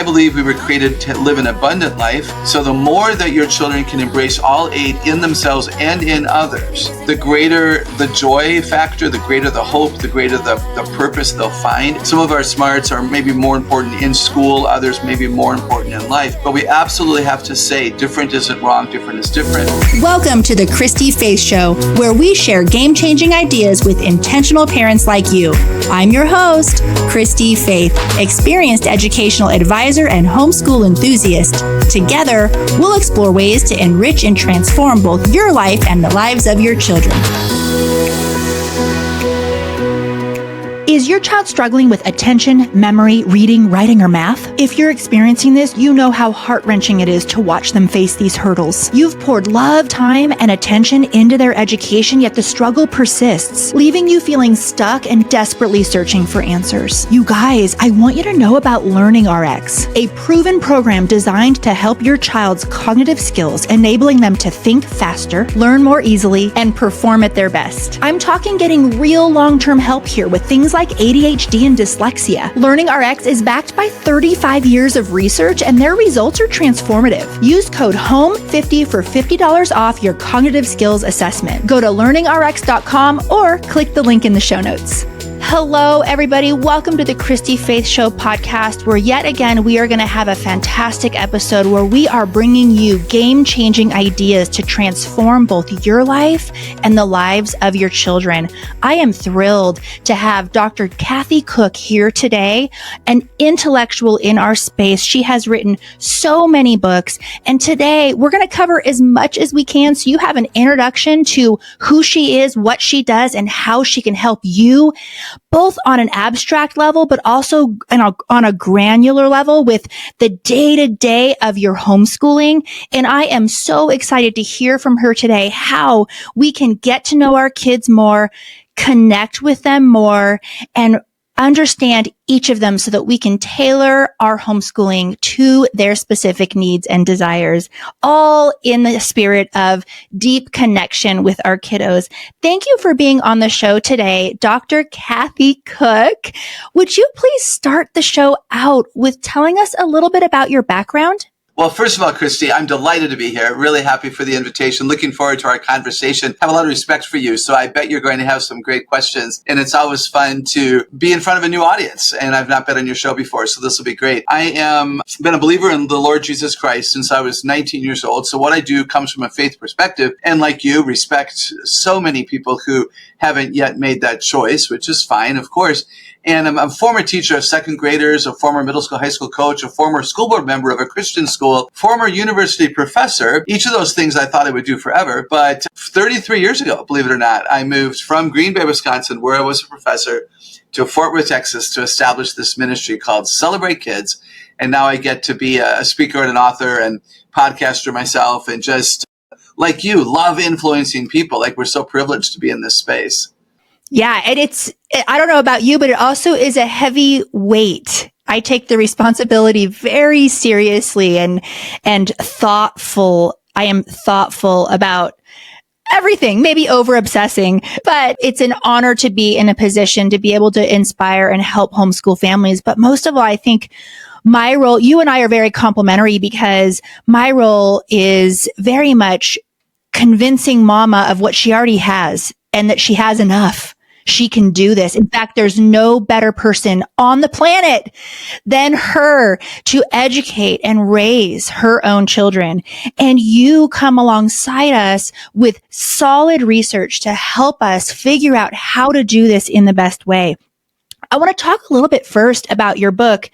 I believe we were created to live an abundant life. So the more that your children can embrace all 8 in themselves and in others, the greater the joy factor, the greater the hope, the greater the purpose they'll find. Some of our smarts are maybe more important in school, others may be more important in life. But we absolutely have to say different isn't wrong, different is different. Welcome to the Christy-Faith Show, where we share game-changing ideas with intentional parents like you. I'm your host, Christy-Faith, experienced educational advisor and homeschool enthusiast. Together, we'll explore ways to enrich and transform both your life and the lives of your children. Is your child struggling with attention, memory, reading, writing, or math? If you're experiencing this, you know how heart-wrenching it is to watch them face these hurdles. You've poured love, time, and attention into their education, yet the struggle persists, leaving you feeling stuck and desperately searching for answers. You guys, I want you to know about Learning RX, a proven program designed to help your child's cognitive skills, enabling them to think faster, learn more easily, and perform at their best. I'm talking getting real long-term help here with things like ADHD and dyslexia. Learning RX is backed by 35 years of research, and their results are transformative. Use code HOME50 for $50 off your cognitive skills assessment. Go to learningrx.com or click the link in the show notes. Hello, everybody. Welcome to the Christy-Faith Show podcast, where yet again, we are going to have a fantastic episode where we are bringing you game-changing ideas to transform both your life and the lives of your children. I am thrilled to have Dr. Koch here today, an intellectual in our space. She has written so many books, and today we're going to cover as much as we can so you have an introduction to who she is, what she does, and how she can help you both on an abstract level, but also on a granular level with the day-to-day of your homeschooling. And I am so excited to hear from her today how we can get to know our kids more, connect with them more, and understand each of them so that we can tailor our homeschooling to their specific needs and desires, all in the spirit of deep connection with our kiddos. Thank you for being on the show today, Dr. Koch. Would you please start the show out with telling us a little bit about your background? Well, first of all, Christy, I'm delighted to be here. Really happy for the invitation. Looking forward to our conversation. Have a lot of respect for you. So I bet you're going to have some great questions. And it's always fun to be in front of a new audience. And I've not been on your show before, so this will be great. I am been a believer in the Lord Jesus Christ since I was 19 years old. So what I do comes from a faith perspective. And like you, respect so many people who haven't yet made that choice, which is fine, of course. And I'm a former teacher of second graders, a former middle school, high school coach, a former school board member of a Christian school, former university professor. Each of those things I thought I would do forever. But 33 years ago, believe it or not, I moved from Green Bay, Wisconsin, where I was a professor, to Fort Worth, Texas, to establish this ministry called Celebrate Kids. And now I get to be a speaker and an author and podcaster myself, and just, like you, love influencing people. Like, we're so privileged to be in this space. Yeah, and I don't know about you, but it also is a heavy weight. I take the responsibility very seriously and thoughtful. I am thoughtful about everything, maybe over obsessing, but it's an honor to be in a position to be able to inspire and help homeschool families. But most of all, I think my role, you and I are very complementary, because my role is very much convincing mama of what she already has and that she has enough. She can do this. In fact, there's no better person on the planet than her to educate and raise her own children. And you come alongside us with solid research to help us figure out how to do this in the best way. I want to talk a little bit first about your book,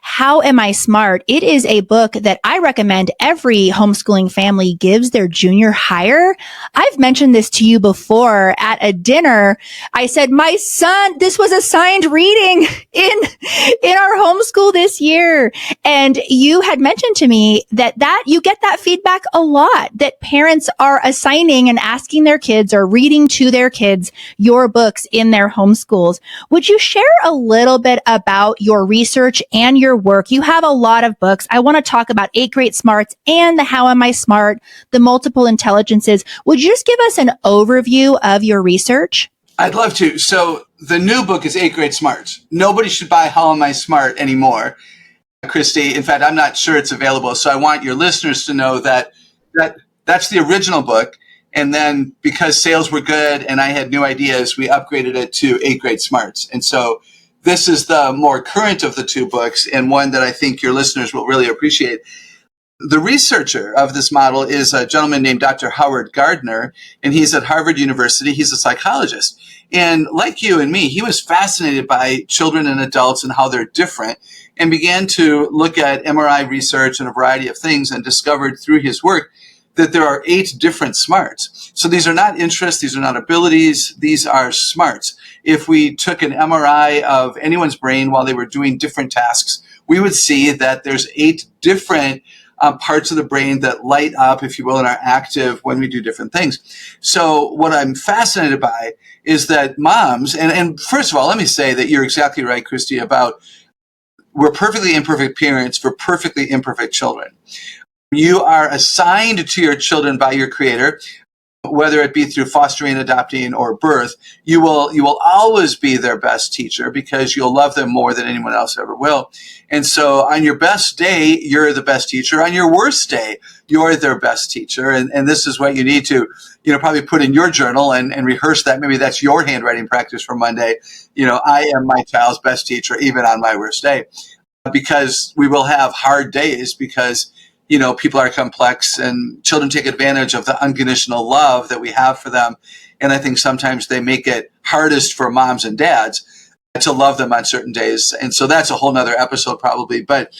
How Am I Smart? It is a book that I recommend every homeschooling family gives their junior hire. I've mentioned this to you before at a dinner. I said, my son, this was assigned reading in our homeschool this year. And you had mentioned to me that you get that feedback a lot, that parents are assigning and asking their kids or reading to their kids your books in their homeschools. Would you share a little bit about your research and your work? You have a lot of books. I want to talk about 8 Great Smarts and the How Am I Smart, the multiple intelligences. Would you just give us an overview of your research? I'd love to. So the new book is 8 Great Smarts. Nobody should buy How Am I Smart anymore. Christy. In fact, I'm not sure it's available. So I want your listeners to know that that's the original book. And then because sales were good and I had new ideas, we upgraded it to 8th Grade Smarts. And so this is the more current of the two books, and one that I think your listeners will really appreciate. The researcher of this model is a gentleman named Dr. Howard Gardner, and he's at Harvard University. He's a psychologist. And like you and me, he was fascinated by children and adults and how they're different, and began to look at MRI research and a variety of things, and discovered through his work that there are 8 different smarts. So these are not interests, these are not abilities, these are smarts. If we took an MRI of anyone's brain while they were doing different tasks, we would see that there's 8 different parts of the brain that light up, if you will, and are active when we do different things. So what I'm fascinated by is that moms, and first of all, let me say that you're exactly right, Christy, about we're perfectly imperfect parents for perfectly imperfect children. You are assigned to your children by your Creator, whether it be through fostering, adopting, or birth. You will always be their best teacher because you'll love them more than anyone else ever will. And so on your best day, you're the best teacher. On your worst day, you're their best teacher. And this is what you need to, probably put in your journal and rehearse that. Maybe that's your handwriting practice for Monday. I am my child's best teacher, even on my worst day, because we will have hard days because people are complex and children take advantage of the unconditional love that we have for them. And I think sometimes they make it hardest for moms and dads to love them on certain days. And so that's a whole nother episode probably. But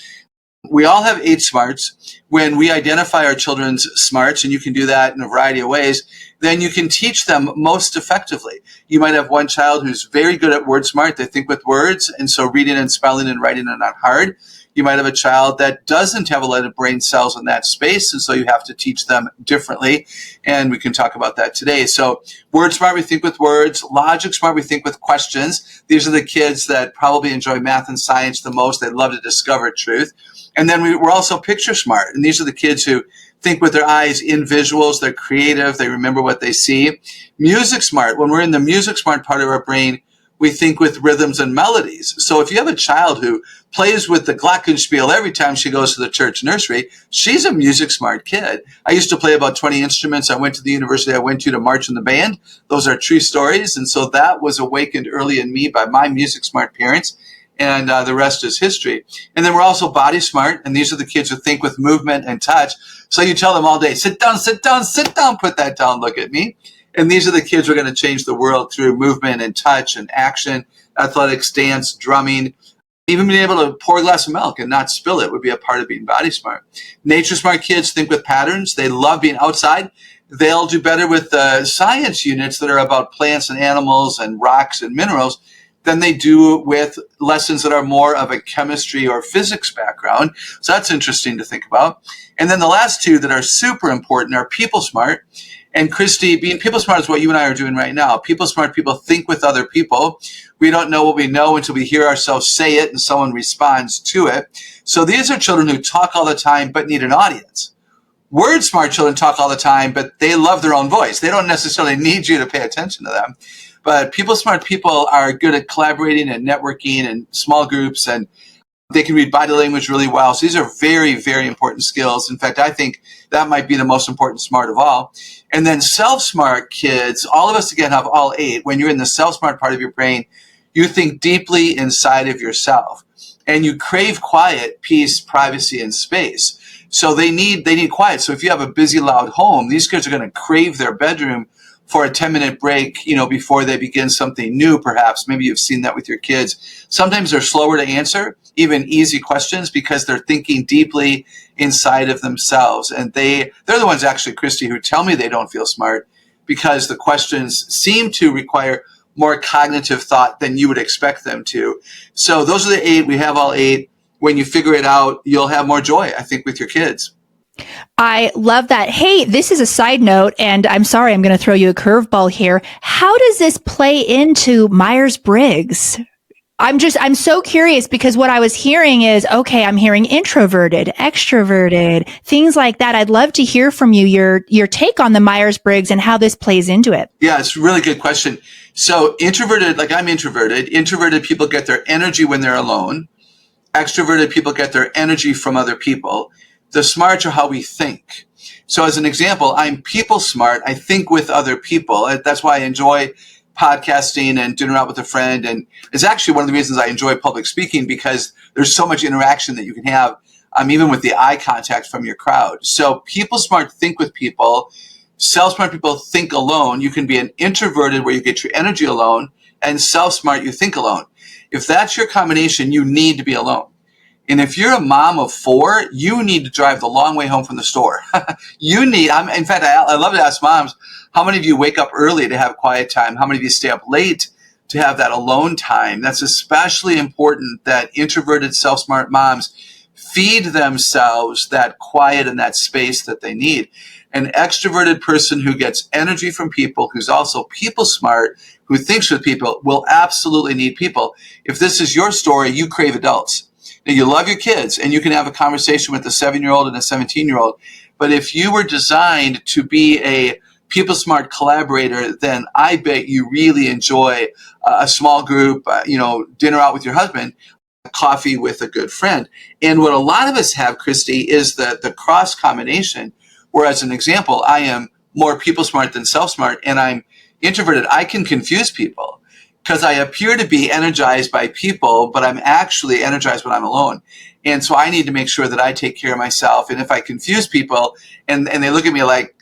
we all have 8 smarts. When we identify our children's smarts, and you can do that in a variety of ways, then you can teach them most effectively. You might have one child who's very good at word smart. They think with words. And so reading and spelling and writing are not hard. You might have a child that doesn't have a lot of brain cells in that space, and so you have to teach them differently, and we can talk about that today. So word smart, we think with words. Logic smart, we think with questions. These are the kids that probably enjoy math and science the most. They love to discover truth. And then we're also picture smart, and these are the kids who think with their eyes in visuals. They're creative. They remember what they see. Music smart, when we're in the music smart part of our brain, we think with rhythms and melodies. So if you have a child who plays with the glockenspiel every time she goes to the church nursery, she's a music smart kid. I used to play about 20 instruments. I went to the university I went to march in the band. Those are true stories. And so that was awakened early in me by my music smart parents. And the rest is history. And then we're also body smart. And these are the kids who think with movement and touch. So you tell them all day, sit down, sit down, sit down, put that down, look at me. And these are the kids who are going to change the world through movement and touch and action, athletics, dance, drumming. Even being able to pour a glass of milk and not spill it would be a part of being body smart. Nature smart kids think with patterns. They love being outside. They'll do better with science units that are about plants and animals and rocks and minerals than they do with lessons that are more of a chemistry or physics background. So that's interesting to think about. And then the last 2 that are super important are people smart. And Christy, being people smart is what you and I are doing right now. People smart people think with other people. We don't know what we know until we hear ourselves say it and someone responds to it. So these are children who talk all the time but need an audience. Word smart children talk all the time, but they love their own voice. They don't necessarily need you to pay attention to them. But people smart people are good at collaborating and networking and small groups, and they can read body language really well. So these are very, very important skills. In fact, I think that might be the most important smart of all. And then self-smart kids, all of us again have all 8. When you're in the self-smart part of your brain, you think deeply inside of yourself. And you crave quiet, peace, privacy, and space. So they need quiet. So if you have a busy, loud home, these kids are going to crave their bedroom for a 10-minute break, before they begin something new, perhaps. Maybe you've seen that with your kids. Sometimes they're slower to answer, even easy questions, because they're thinking deeply inside of themselves. And they're the ones, actually, Christy, who tell me they don't feel smart because the questions seem to require more cognitive thought than you would expect them to. So those are the 8. We have all 8. When you figure it out, you'll have more joy, I think, with your kids. I love that. Hey, this is a side note, and I'm sorry, I'm going to throw you a curveball here. How does this play into Myers-Briggs? I'm so curious because what I was hearing is, okay, I'm hearing introverted, extroverted, things like that. I'd love to hear from you, your take on the Myers-Briggs and how this plays into it. Yeah, it's a really good question. So introverted, like I'm introverted people get their energy when they're alone. Extroverted people get their energy from other people. The smarts are how we think. So as an example, I'm people smart. I think with other people. That's why I enjoy podcasting and dinner out with a friend. And it's actually one of the reasons I enjoy public speaking, because there's so much interaction that you can have, even with the eye contact from your crowd. So people smart think with people. Self-smart people think alone. You can be an introverted where you get your energy alone, and self-smart, you think alone. If that's your combination, you need to be alone. And if you're a mom of 4, you need to drive the long way home from the store. In fact, I love to ask moms, how many of you wake up early to have quiet time? How many of you stay up late to have that alone time? That's especially important that introverted, self-smart moms feed themselves that quiet and that space that they need. An extroverted person who gets energy from people, who's also people smart, who thinks with people, will absolutely need people. If this is your story, you crave adults. Now, you love your kids, and you can have a conversation with a 7-year-old and a 17-year-old. But if you were designed to be a people smart collaborator, then I bet you really enjoy a small group, dinner out with your husband, coffee with a good friend. And what a lot of us have, Christy, is the cross combination. Whereas an example, I am more people smart than self smart, and I'm introverted. I can confuse people because I appear to be energized by people, but I'm actually energized when I'm alone. And so I need to make sure that I take care of myself. And if I confuse people and they look at me like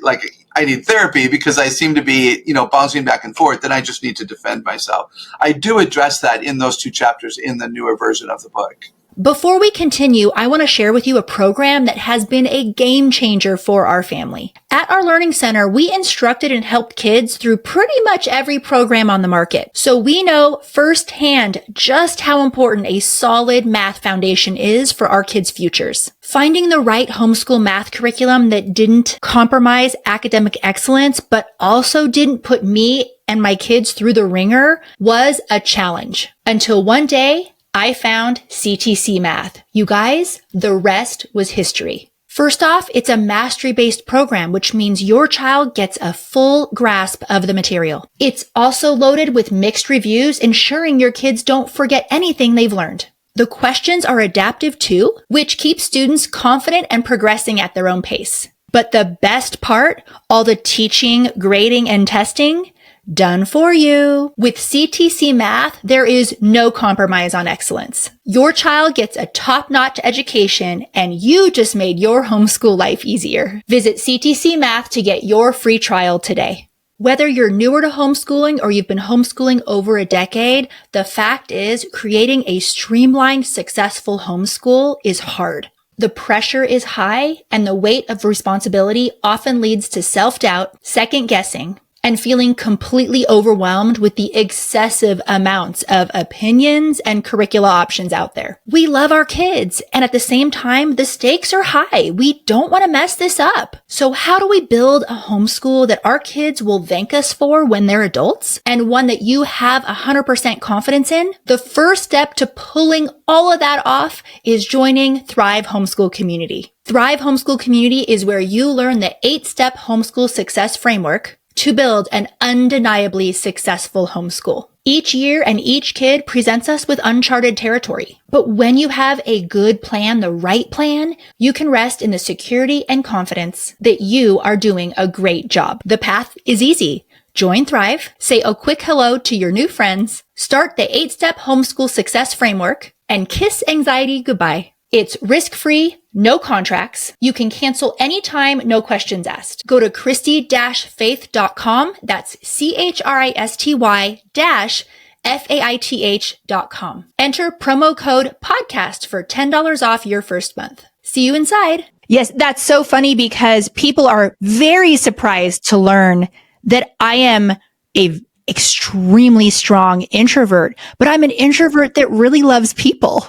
I need therapy because I seem to be, bouncing back and forth, then I just need to defend myself. I do address that in those 2 chapters in the newer version of the book. Before we continue, I want to share with you a program that has been a game changer for our family. At our Learning Center, we instructed and helped kids through pretty much every program on the market. So we know firsthand just how important a solid math foundation is for our kids' futures. Finding the right homeschool math curriculum that didn't compromise academic excellence, but also didn't put me and my kids through the ringer was a challenge. Until one day, I found CTC Math. You guys, the rest was history. First off, it's a mastery-based program, which means your child gets a full grasp of the material. It's also loaded with mixed reviews, ensuring your kids don't forget anything they've learned. The questions are adaptive too, which keeps students confident and progressing at their own pace. But the best part, all the teaching, grading, and testing, done for you. With CTC Math, there is no compromise on excellence. Your child gets a top-notch education, and you just made your homeschool life easier. Visit CTC Math to get your free trial today. Whether you're newer to homeschooling or you've been homeschooling over a decade, the fact is creating a streamlined, successful homeschool is hard. The pressure is high, and the weight of responsibility often leads to self-doubt, second-guessing, and feeling completely overwhelmed with the excessive amounts of opinions and curricula options out there. We love our kids, and at the same time, the stakes are high. We don't want to mess this up. So how do we build a homeschool that our kids will thank us for when they're adults, and one that you have 100% confidence in? The first step to pulling all of that off is joining Thrive Homeschool Community. Thrive Homeschool Community is where you learn the 8-step homeschool success framework to build an undeniably successful homeschool. Each year and each kid presents us with uncharted territory. But when you have a good plan, the right plan, you can rest in the security and confidence that you are doing a great job. The path is easy. Join Thrive, say a quick hello to your new friends, start the 8-step homeschool success framework, and kiss anxiety goodbye. It's risk-free, no contracts. You can cancel anytime, no questions asked. Go to Christy-Faith.com. That's CHRISTY-FAITH.com. Enter promo code podcast for $10 off your first month. See you inside. Yes, that's so funny because people are very surprised to learn that I am a extremely strong introvert, but I'm an introvert that really loves people.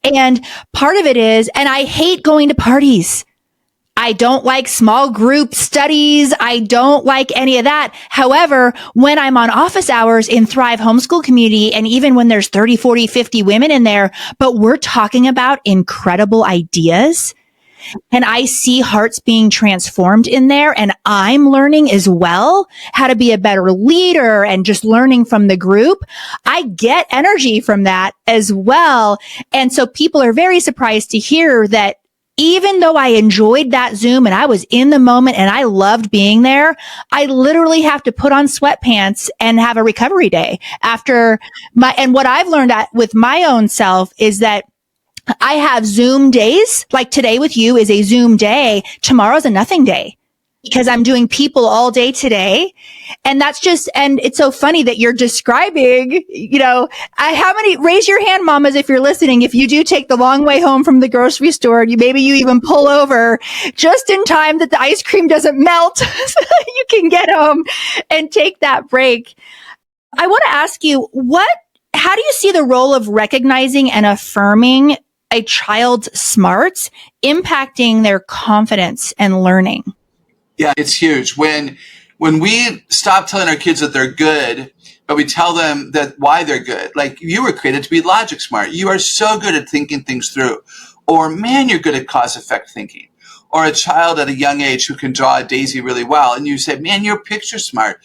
And part of it is, and I hate going to parties. I don't like small group studies. I don't like any of that. However, when I'm on office hours in Thrive Homeschool Community, and even when there's 30, 40, 50 women in there, but we're talking about incredible ideas, and I see hearts being transformed in there, and I'm learning as well how to be a better leader and just learning from the group, I get energy from that as well. And so people are very surprised to hear that even though I enjoyed that Zoom and I was in the moment and I loved being there, I literally have to put on sweatpants and have a recovery day after and what I've learned with my own self is that I have Zoom days, like today with you is a Zoom day. Tomorrow's a nothing day because I'm doing people all day today. And and it's so funny that you're describing, raise your hand, mamas, if you're listening, if you do take the long way home from the grocery store, maybe you even pull over just in time that the ice cream doesn't melt so that you can get home and take that break. I want to ask you, how do you see the role of recognizing and affirming a child's smarts impacting their confidence and learning? Yeah, it's huge. When we stop telling our kids that they're good, but we tell them that why they're good, like you were created to be logic smart. You are so good at thinking things through. Or man, you're good at cause effect thinking. Or a child at a young age who can draw a daisy really well. And you say, man, you're picture smart.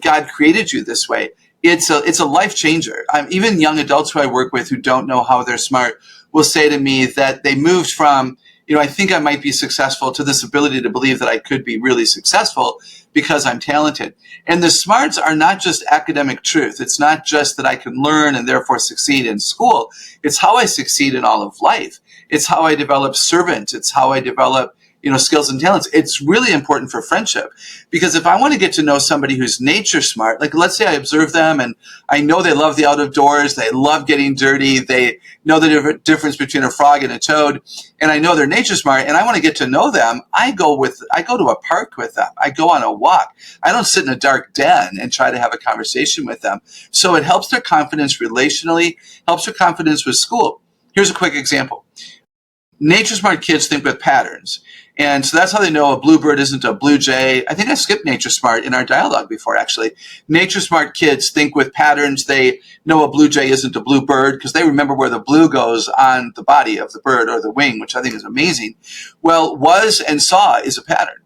God created you this way. It's a life changer. Even young adults who I work with who don't know how they're smart will say to me that they moved from, I think I might be successful to this ability to believe that I could be really successful because I'm talented. And the smarts are not just academic truth. It's not just that I can learn and therefore succeed in school. It's how I succeed in all of life. It's how I develop servant. It's how I develop skills and talents. It's really important for friendship because if I want to get to know somebody who's nature smart, like let's say I observe them and I know they love the out of doors, they love getting dirty, they know the difference between a frog and a toad, and I know they're nature smart and I want to get to know them, I go to a park with them. I go on a walk. I don't sit in a dark den and try to have a conversation with them. So it helps their confidence relationally, helps their confidence with school. Here's a quick example. Nature smart kids think with patterns. And so that's how they know a bluebird isn't a blue jay. I think I skipped nature smart in our dialogue before, actually. Nature smart kids think with patterns. They know a blue jay isn't a bluebird because they remember where the blue goes on the body of the bird or the wing, which I think is amazing. Well, was and saw is a pattern,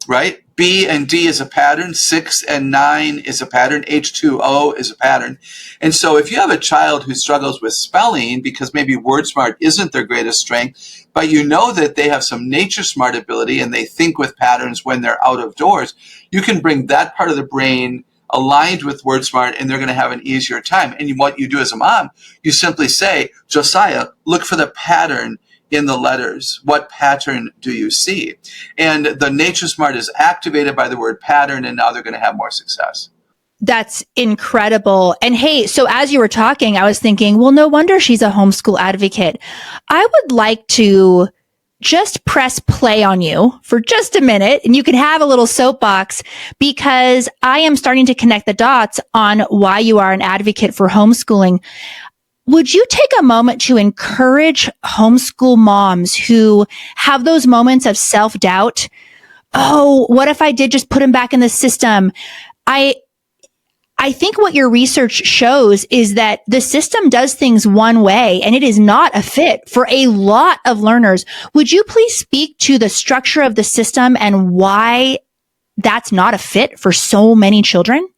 right? B and D is a pattern. 6 and 9 is a pattern. H2O is a pattern. And so if you have a child who struggles with spelling because maybe word smart isn't their greatest strength, but you know that they have some nature smart ability and they think with patterns when they're out of doors, you can bring that part of the brain aligned with word smart and they're going to have an easier time. And what you do as a mom, you simply say, Josiah, look for the pattern in the letters. What pattern do you see? And the nature smart is activated by the word pattern, and now they're going to have more success. That's incredible. And hey, so as you were talking, I was thinking, well, no wonder she's a homeschool advocate. I would like to just press play on you for just a minute, and you can have a little soapbox because I am starting to connect the dots on why you are an advocate for homeschooling. Would you take a moment to encourage homeschool moms who have those moments of self-doubt? Oh, what if I did just put them back in the system? I think what your research shows is that the system does things one way and it is not a fit for a lot of learners. Would you please speak to the structure of the system and why that's not a fit for so many children?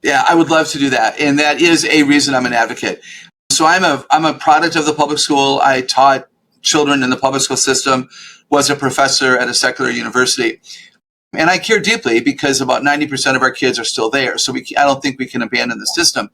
Yeah, I would love to do that. And that is a reason I'm an advocate. So I'm a product of the public school. I taught children in the public school system, was a professor at a secular university. And I care deeply because about 90% of our kids are still there. So I don't think we can abandon the system.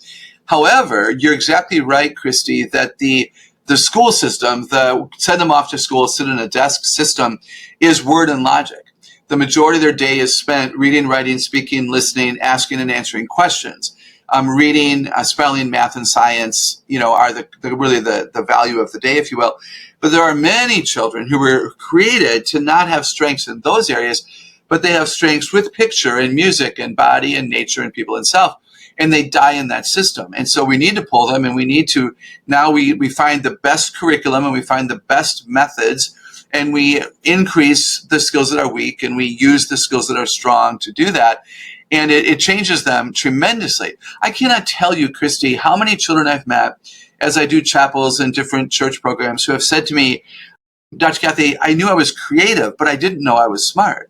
However, you're exactly right, Christy, that the school system, the send them off to school, sit in a desk system, is word and logic. The majority of their day is spent reading, writing, speaking, listening, asking and answering questions. Reading, spelling, math, and science, are really the value of the day, if you will. But there are many children who were created to not have strengths in those areas, but they have strengths with picture and music and body and nature and people and self, and they die in that system. And so we need to pull them, and we need to, now we find the best curriculum and we find the best methods, and we increase the skills that are weak and we use the skills that are strong to do that. And it changes them tremendously. I cannot tell you, Christy, how many children I've met as I do chapels and different church programs who have said to me, Dr. Kathy, I knew I was creative, but I didn't know I was smart.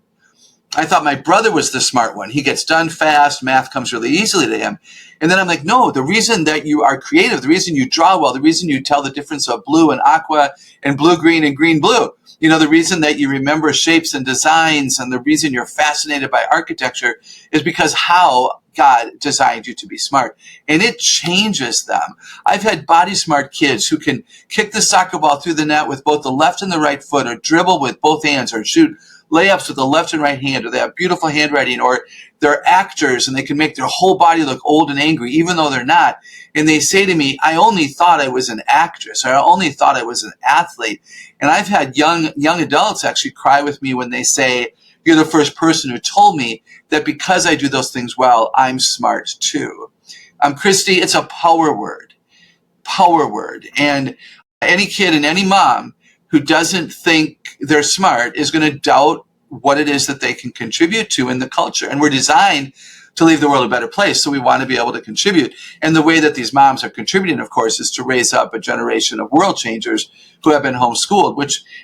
I thought my brother was the smart one. He gets done fast. Math comes really easily to him. And then I'm like, no, the reason that you are creative, the reason you draw well, the reason you tell the difference of blue and aqua and blue-green and green-blue, the reason that you remember shapes and designs and the reason you're fascinated by architecture is because how God designed you to be smart. And it changes them. I've had body smart kids who can kick the soccer ball through the net with both the left and the right foot, or dribble with both hands, or shoot layups with the left and right hand, or they have beautiful handwriting, or they're actors and they can make their whole body look old and angry, even though they're not. And they say to me, I only thought I was an actress, or I only thought I was an athlete. And I've had young adults actually cry with me when they say, you're the first person who told me that because I do those things well, I'm smart too. Christy, it's a power word. And any kid and any mom who doesn't think they're smart is going to doubt what it is that they can contribute to in the culture. And we're designed to leave the world a better place, so we want to be able to contribute. And the way that these moms are contributing, of course, is to raise up a generation of world changers who have been homeschooled.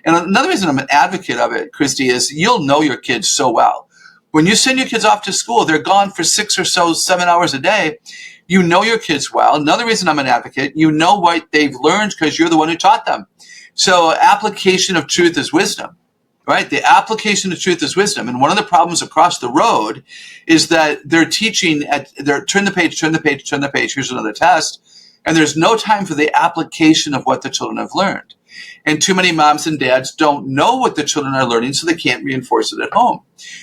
And another reason I'm an advocate of it, Christy, is you'll know your kids so well. When you send your kids off to school, they're gone for 6 or 7 hours a day. You know your kids well. Another reason I'm an advocate, you know what they've learned because you're the one who taught them. So application of truth is wisdom, right? The application of truth is wisdom. And one of the problems across the road is that they're teaching turn the page, here's another test. And there's no time for the application of what the children have learned. And too many moms and dads don't know what the children are learning, so they can't reinforce it at home.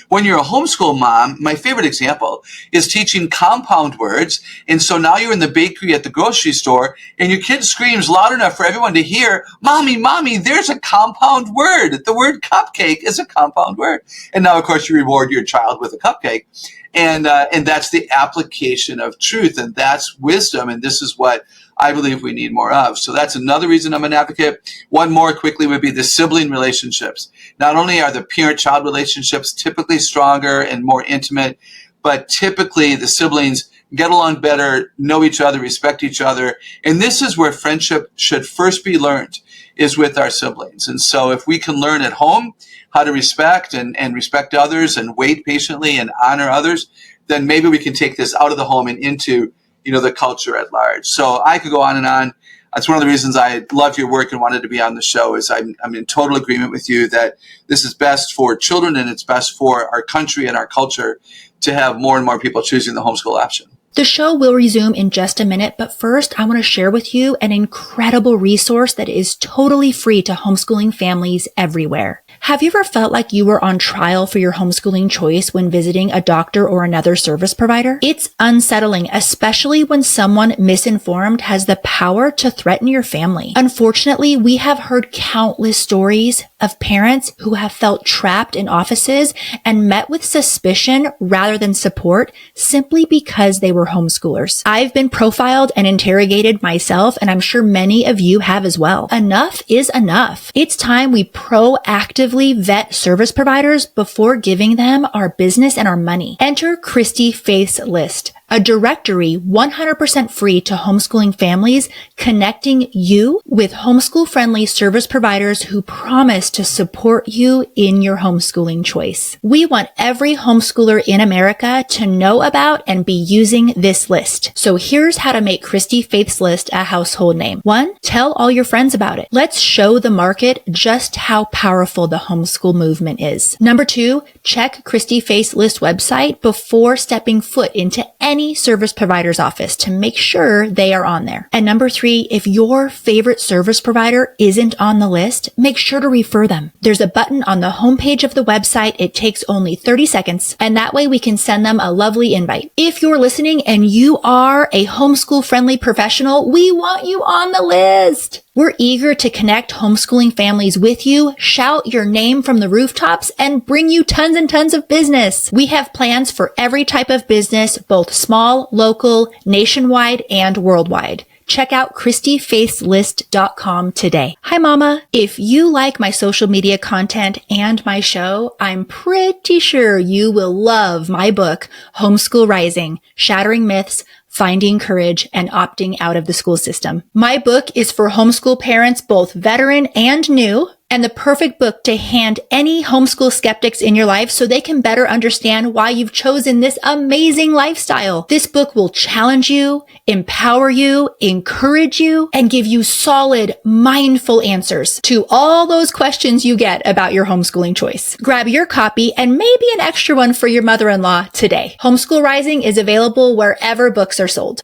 When you're a homeschool mom, my favorite example is teaching compound words. And so now you're in the bakery at the grocery store, and your kid screams loud enough for everyone to hear, Mommy, there's a compound word. The word cupcake is a compound word. And now, of course, you reward your child with a cupcake. And that's the application of truth, and that's wisdom. And this is what I believe we need more of. So that's another reason I'm an advocate. One more quickly would be the sibling relationships. Not only are the parent-child relationships typically stronger and more intimate, but typically the siblings get along better, know each other, respect each other. And this is where friendship should first be learned, is with our siblings. And so if we can learn at home how to respect and respect others and wait patiently and honor others, then maybe we can take this out of the home and into the culture at large. So I could go on and on. That's one of the reasons I love your work and wanted to be on the show, is I'm in total agreement with you that this is best for children and it's best for our country and our culture to have more and more people choosing the homeschool option. The show will resume in just a minute, but first I want to share with you an incredible resource that is totally free to homeschooling families everywhere. Have you ever felt like you were on trial for your homeschooling choice when visiting a doctor or another service provider? It's unsettling, especially when someone misinformed has the power to threaten your family. Unfortunately, we have heard countless stories of parents who have felt trapped in offices and met with suspicion rather than support simply because they were homeschoolers. I've been profiled and interrogated myself, and I'm sure many of you have as well. Enough is enough. It's time we proactively vet service providers before giving them our business and our money. Enter Christy-Faith's List, a directory 100% free to homeschooling families, connecting you with homeschool-friendly service providers who promise to support you in your homeschooling choice. We want every homeschooler in America to know about and be using this list. So here's how to make Christy-Faith's List a household name. 1, tell all your friends about it. Let's show the market just how powerful the homeschool movement is. 2, check Christy-Faith's List website before stepping foot into any service provider's office to make sure they are on there. And 3, if your favorite service provider isn't on the list, make sure to refer them. There's a button on the homepage of the website. It takes only 30 seconds, and that way we can send them a lovely invite. If you're listening and you are a homeschool-friendly professional, we want you on the list. We're eager to connect homeschooling families with you, shout your name from the rooftops, and bring you tons and tons of business. We have plans for every type of business, both small, local, nationwide, and worldwide. Check out ChristyFaithsList.com today. Hi, Mama. If you like my social media content and my show, I'm pretty sure you will love my book, Homeschool Rising, Shattering Myths, Finding Courage, and Opting Out of the School System. My book is for homeschool parents, both veteran and new, and the perfect book to hand any homeschool skeptics in your life so they can better understand why you've chosen this amazing lifestyle. This book will challenge you, empower you, encourage you, and give you solid, mindful answers to all those questions you get about your homeschooling choice. Grab your copy and maybe an extra one for your mother-in-law today. Homeschool Rising is available wherever books are sold.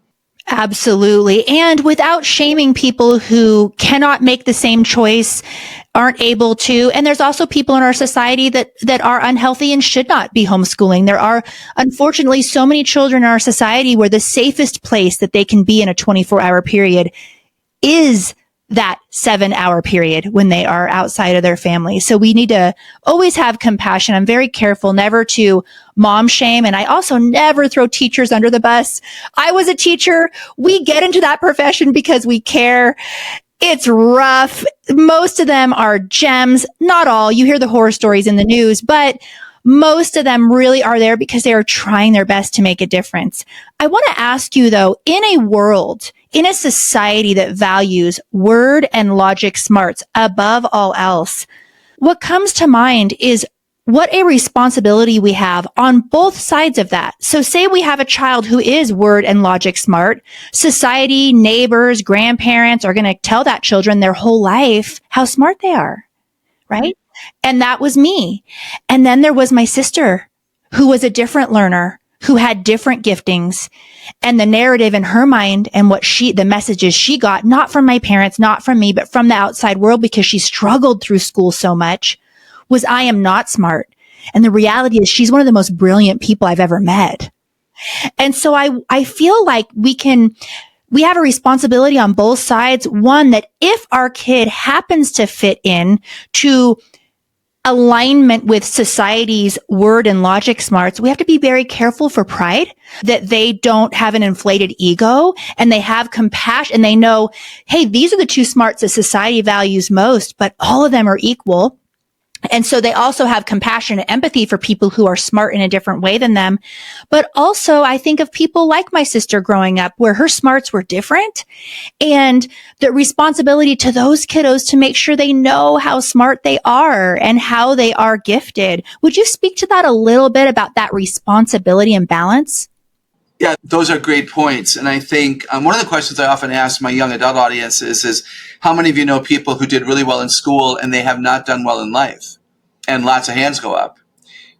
Absolutely. And without shaming people who cannot make the same choice, aren't able to. And there's also people in our society that are unhealthy and should not be homeschooling. There are, unfortunately, so many children in our society where the safest place that they can be in a 24-hour period is that 7-hour period when they are outside of their family. So we need to always have compassion. I'm very careful never to mom shame. And I also never throw teachers under the bus. I was a teacher. We get into that profession because we care. It's rough. Most of them are gems. Not all. You hear the horror stories in the news, but most of them really are there because they are trying their best to make a difference. I want to ask you though, in a society that values word and logic smarts above all else, what comes to mind is what a responsibility we have on both sides of that. So say we have a child who is word and logic smart. Society, neighbors, grandparents are going to tell that children their whole life how smart they are, right? And that was me. And then there was my sister who was a different learner, who had different giftings, and the narrative in her mind and the messages she got, not from my parents, not from me, but from the outside world, because she struggled through school so much, was I am not smart. And the reality is she's one of the most brilliant people I've ever met. And so I feel like we have a responsibility on both sides. One, that if our kid happens to fit in to alignment with society's word and logic smarts, we have to be very careful for pride, that they don't have an inflated ego and they have compassion and they know, hey, these are the two smarts that society values most, but all of them are equal. And so they also have compassion and empathy for people who are smart in a different way than them. But also I think of people like my sister growing up where her smarts were different, and the responsibility to those kiddos to make sure they know how smart they are and how they are gifted. Would you speak to that a little bit about that responsibility and balance? Yeah, those are great points. And I think one of the questions I often ask my young adult audience is how many of you know people who did really well in school and they have not done well in life? And lots of hands go up.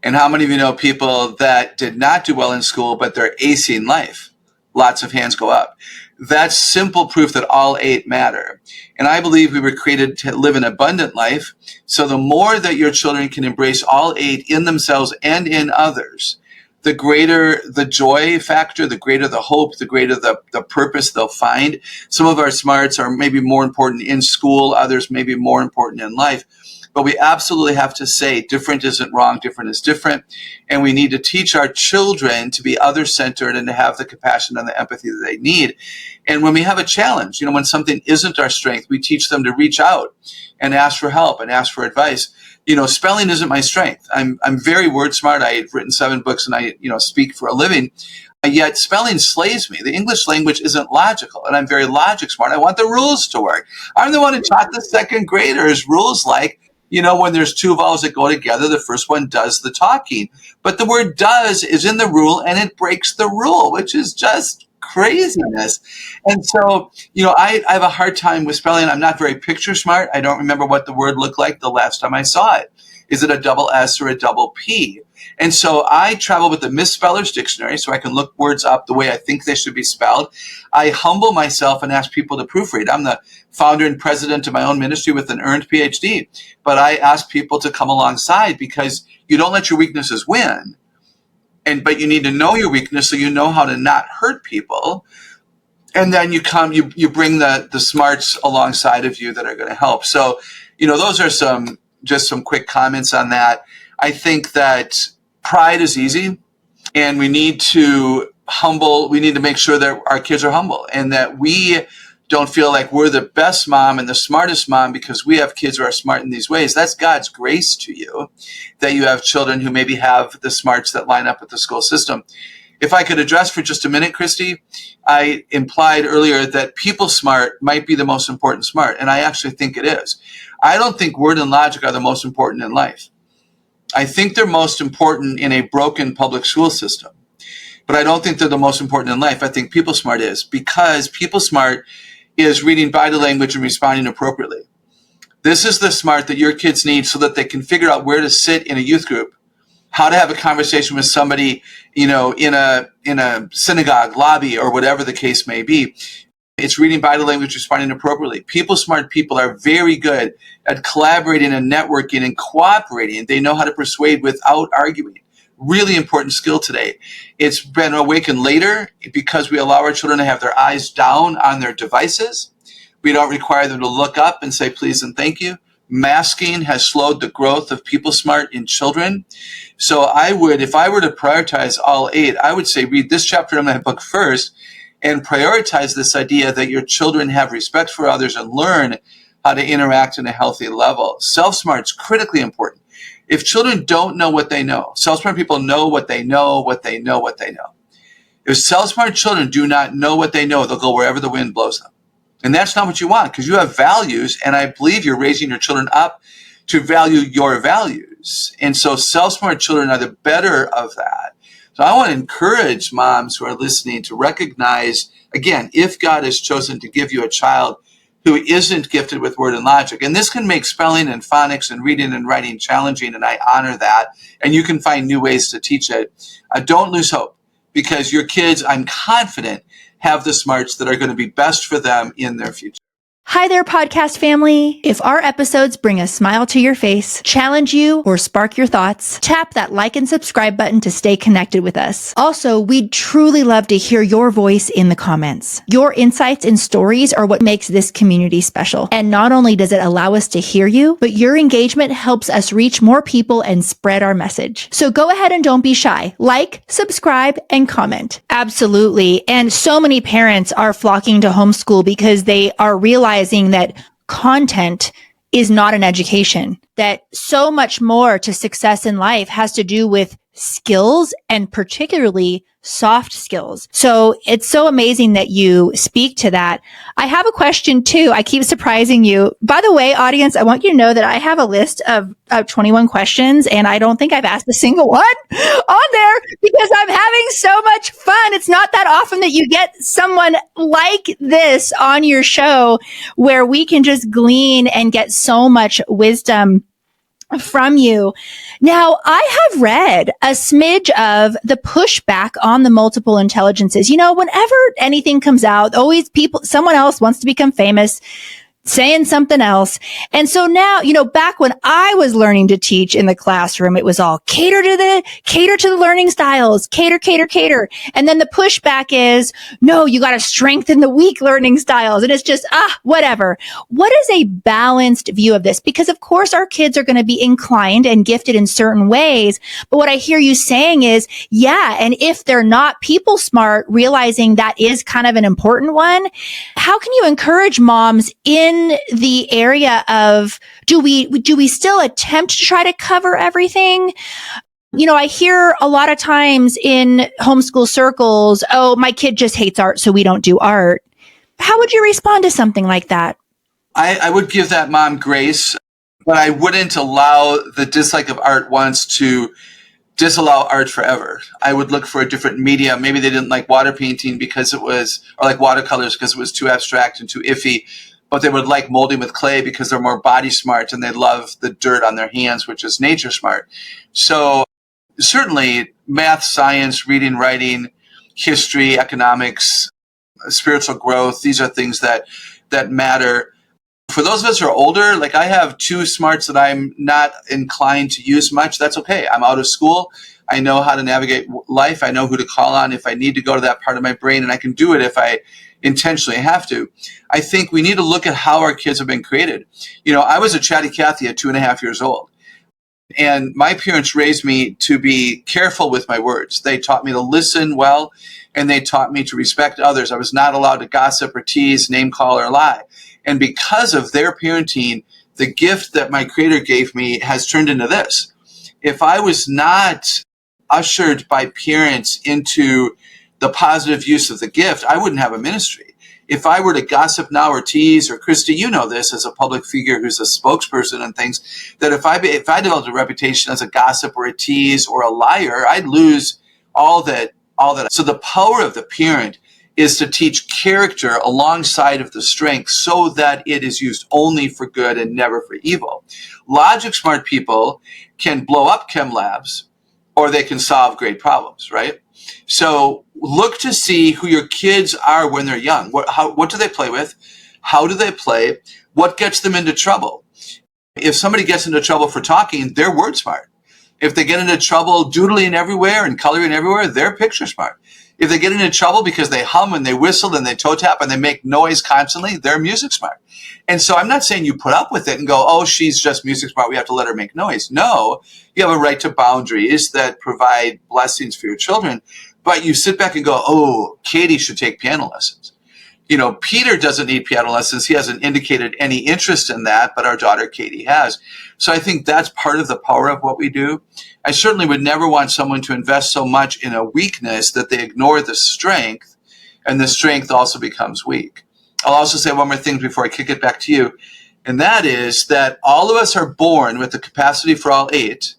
And how many of you know people that did not do well in school, but they're acing life? Lots of hands go up. That's simple proof that all 8 matter. And I believe we were created to live an abundant life. So the more that your children can embrace all 8 in themselves and in others, the greater the joy factor, the greater the hope, the greater the purpose they'll find. Some of our smarts are maybe more important in school, others may be more important in life. But we absolutely have to say different isn't wrong, different is different. And we need to teach our children to be other-centered and to have the compassion and the empathy that they need. And when we have a challenge, when something isn't our strength, we teach them to reach out and ask for help and ask for advice. Spelling isn't my strength. I'm very word smart. I've written 7 books and I, speak for a living. Yet spelling slays me. The English language isn't logical, and I'm very logic smart. I want the rules to work. I'm the one who taught the second graders rules like, when there's 2 vowels that go together, the first one does the talking. But the word does is in the rule and it breaks the rule, which is just craziness. And so, I have a hard time with spelling. I'm not very picture smart. I don't remember what the word looked like the last time I saw it. Is it a double S or a double P? And so I travel with the Misspellers Dictionary so I can look words up the way I think they should be spelled. I humble myself and ask people to proofread. I'm the founder and president of my own ministry with an earned PhD. But I ask people to come alongside because you don't let your weaknesses win. But you need to know your weakness so you know how to not hurt people. And then you bring the smarts alongside of you that are going to help. So, those are some quick comments on that. I think that pride is easy, and we need to make sure that our kids are humble and that we don't feel like we're the best mom and the smartest mom because we have kids who are smart in these ways. That's God's grace to you, that you have children who maybe have the smarts that line up with the school system. If I could address for just a minute, Christy, I implied earlier that people smart might be the most important smart, and I actually think it is. I don't think word and logic are the most important in life. I think they're most important in a broken public school system, but I don't think they're the most important in life. I think people smart is, because people smart is reading body language and responding appropriately. This is the smart that your kids need so that they can figure out where to sit in a youth group, how to have a conversation with somebody, in a synagogue lobby or whatever the case may be. It's reading body language, responding appropriately. People smart people are very good at collaborating and networking and cooperating. They know how to persuade without arguing. Really important skill today. It's been awakened later because we allow our children to have their eyes down on their devices. We don't require them to look up and say please and thank you. Masking has slowed the growth of people smart in children. So if I were to prioritize all 8, I would say read this chapter in my book first and prioritize this idea that your children have respect for others and learn how to interact in a healthy level. Self-smart is critically important. If children don't know what they know, self-smart people know what they know, what they know, what they know. If self-smart children do not know what they know, they'll go wherever the wind blows them. And that's not what you want, because you have values, and I believe you're raising your children up to value your values. And so self-smart children are the better of that. So I want to encourage moms who are listening to recognize, again, if God has chosen to give you a child who isn't gifted with word and logic, and this can make spelling and phonics and reading and writing challenging, and I honor that, and you can find new ways to teach it. Don't lose hope, because your kids, I'm confident, have the smarts that are going to be best for them in their future. Hi there, podcast family. If our episodes bring a smile to your face, challenge you, or spark your thoughts, tap that like and subscribe button to stay connected with us. Also, we'd truly love to hear your voice in the comments. Your insights and stories are what makes this community special. And not only does it allow us to hear you, but your engagement helps us reach more people and spread our message. So go ahead and don't be shy. Like, subscribe, and comment. Absolutely. And so many parents are flocking to homeschool because they are realizing that content is not an education, that so much more to success in life has to do with skills, and particularly soft skills. So it's so amazing that you speak to that. I have a question too. I keep surprising you. By the way, audience, I want you to know that I have a list of 21 questions, and I don't think I've asked a single one on there because I'm having so much fun. It's not that often that you get someone like this on your show where we can just glean and get so much wisdom from you. Now, I have read a smidge of the pushback on the multiple intelligences. Whenever anything comes out, always someone else wants to become famous, saying something else. And so now, back when I was learning to teach in the classroom, it was all cater to the learning styles, cater. And then the pushback is, no, you got to strengthen the weak learning styles. And it's just, whatever. What is a balanced view of this? Because of course our kids are going to be inclined and gifted in certain ways. But what I hear you saying is, yeah. And if they're not people smart, realizing that is kind of an important one. How can you encourage moms in the area of, do we still attempt to try to cover everything? I hear a lot of times in homeschool circles, oh, my kid just hates art, so we don't do art. How would you respond to something like that? I would give that mom grace, but I wouldn't allow the dislike of art once to disallow art forever. I would look for a different medium. Maybe they didn't like water painting or like watercolors because it was too abstract and too iffy. But they would like molding with clay because they're more body smart and they love the dirt on their hands, which is nature smart. So certainly math, science, reading, writing, history, economics, spiritual growth, these are things that matter. For those of us who are older, like I have 2 smarts that I'm not inclined to use much. That's okay. I'm out of school. I know how to navigate life. I know who to call on if I need to go to that part of my brain, and I can do it if I intentionally have to. I think we need to look at how our kids have been created. I was a chatty Cathy at 2.5 years old. And my parents raised me to be careful with my words. They taught me to listen well, and they taught me to respect others. I was not allowed to gossip or tease, name call, or lie. And because of their parenting, the gift that my Creator gave me has turned into this. If I was not ushered by parents into the positive use of the gift, I wouldn't have a ministry. If I were to gossip now or tease, or Christy, you know this as a public figure who's a spokesperson and things, that if I developed a reputation as a gossip or a tease or a liar, I'd lose all that. So the power of the parent is to teach character alongside of the strength so that it is used only for good and never for evil. Logic smart people can blow up chem labs, or they can solve great problems, right? So look to see who your kids are when they're young. What do they play with? How do they play? What gets them into trouble? If somebody gets into trouble for talking, they're word smart. If they get into trouble doodling everywhere and coloring everywhere, they're picture smart. If they get into trouble because they hum and they whistle and they toe tap and they make noise constantly, they're music smart. And so I'm not saying you put up with it and go, oh, she's just music smart, we have to let her make noise. No, you have a right to boundaries that provide blessings for your children. But you sit back and go, oh, Katie should take piano lessons. You know, Peter doesn't need piano lessons. He hasn't indicated any interest in that, but our daughter Katie has. So I think that's part of the power of what we do. I certainly would never want someone to invest so much in a weakness that they ignore the strength, and the strength also becomes weak. I'll also say one more thing before I kick it back to you, and that is that all of us are born with the capacity for all 8.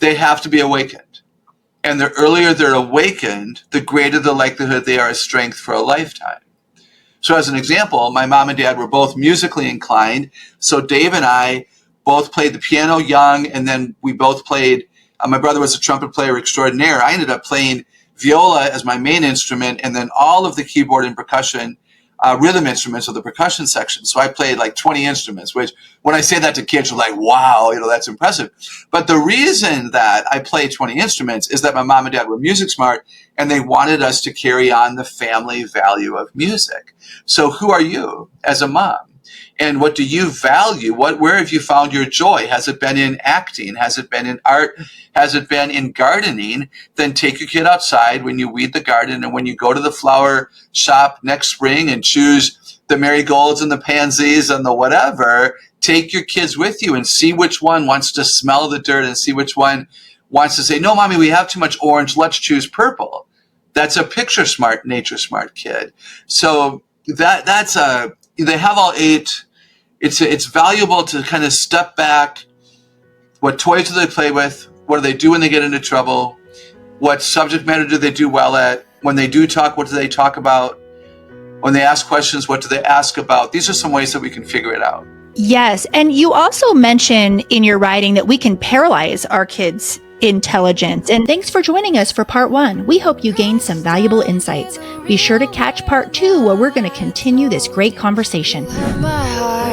They have to be awakened. And the earlier they're awakened, the greater the likelihood they are a strength for a lifetime. So as an example, my mom and dad were both musically inclined. So Dave and I both played the piano young, and then we both played, my brother was a trumpet player extraordinaire. I ended up playing viola as my main instrument, and then all of the keyboard and percussion rhythm instruments of the percussion section. So I played like 20 instruments, which when I say that to kids, are like, wow, that's impressive. But the reason that I played 20 instruments is that my mom and dad were music smart, and they wanted us to carry on the family value of music. So who are you as a mom? And what do you value? Where have you found your joy? Has it been in acting? Has it been in art? Has it been in gardening? Then take your kid outside when you weed the garden, and when you go to the flower shop next spring and choose the marigolds and the pansies and the whatever, take your kids with you and see which one wants to smell the dirt and see which one wants to say, no, mommy, we have too much orange. Let's choose purple. That's a picture smart, nature smart kid. So they have all 8. It's valuable to kind of step back. What toys do they play with? What do they do when they get into trouble? What subject matter do they do well at? When they do talk, what do they talk about? When they ask questions, what do they ask about? These are some ways that we can figure it out. Yes. And you also mention in your writing that we can paralyze our kids' intelligence. And thanks for joining us for part 1. We hope you gained some valuable insights. Be sure to catch part 2, where we're going to continue this great conversation. My heart